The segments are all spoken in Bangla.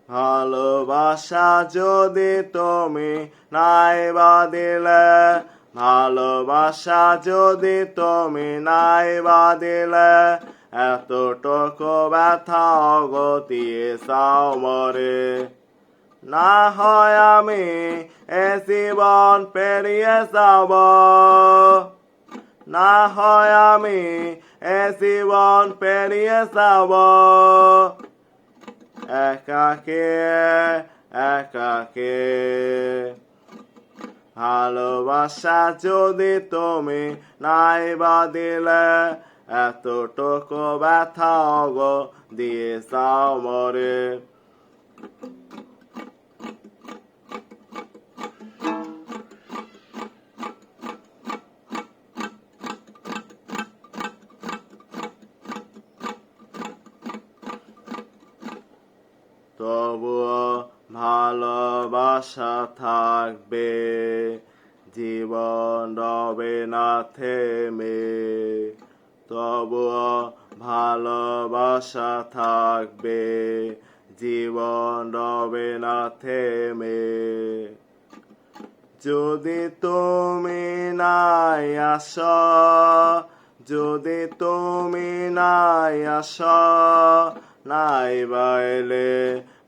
ভালোবাসা যদি তুমি নাই বা দিলে, ভালোবাসা যদি তুমি নাই বা দিলে, এতটুকু ব্যথা অগতিয়ে চাও মরে। না হয় আমি এ জীবন পেরিয়ে যাব, না হয় আমি এ জীবন পেরিয়ে যাব, একাকে একাকে। ভালোবাসা যদি তুমি নাই বা দিলে, এতটুকু ব্যথা দিয়ে চাও মরে। তবুও ভালোবাসা থাকবে, জীবন রবে না থেমে। তবুও ভালোবাসা থাকবে, জীবন রবে না থেমে। যদি তুমি নাই আসো, যদি তুমি নাই আসো, নাই বাইলে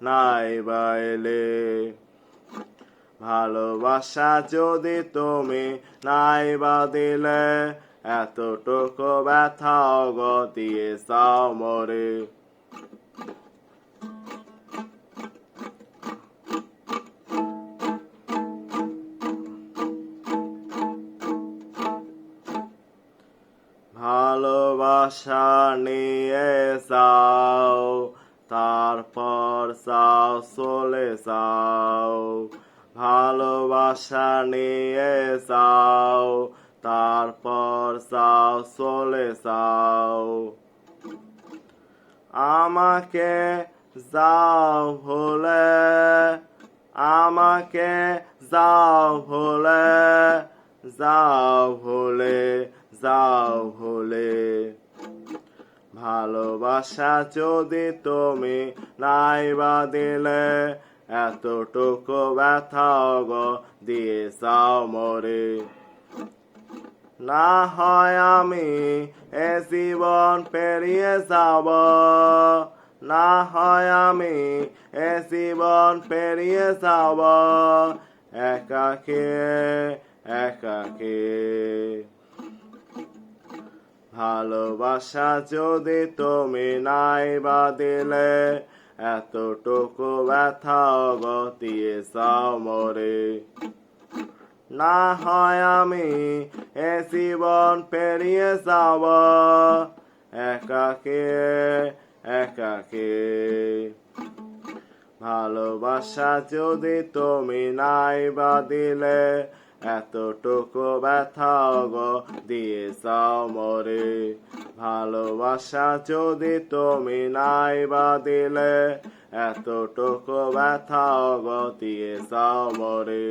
নাই বাইলে। ভালোবাসা যদি তুমি নাই বা দিলে, এতটুকু ব্যথা দিয়ে চাও মরে। ভালোবাসা নিয়ে যাও, তারপর চাও চলে যাও। ভালোবাসা নিয়ে যাও, তারপর চাও চলে যাও। আমাকে যাও ভুলে, আমাকে যাও ভুলে, যাও ভুলে, যাও ভুলে। ভালোবাসা যদি তুমি নাই বা দিলে, এতটুকু ব্যথা দিয়ে চাও মরে। না হয় আমি এ জীবন পেরিয়ে যাব, না হয় আমি এ জীবন পেরিয়ে যাব, একাকে একাকে। ভালোবাসা যদি তুমি নাই বা দিলে, এতটুকু ব্যথা দিয়ে চাও মরে। না হয় আমি এ জীবন পেরিয়ে যাব, একাকে একাকে। ভালোবাসা যদি তুমি নাই বা দিলে, এতটুকু ব্যথা দিয়ে চাও মরে। ভালোবাসা যদি তুমি নাই বা দিলে, এতটুকু ব্যথা দিয়ে চাও মরে।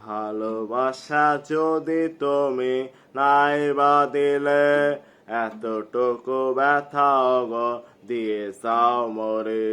ভালোবাসা যদি তুমি নাই বা দিলে, এতটুকু ব্যথা দিয়ে চাও মরে।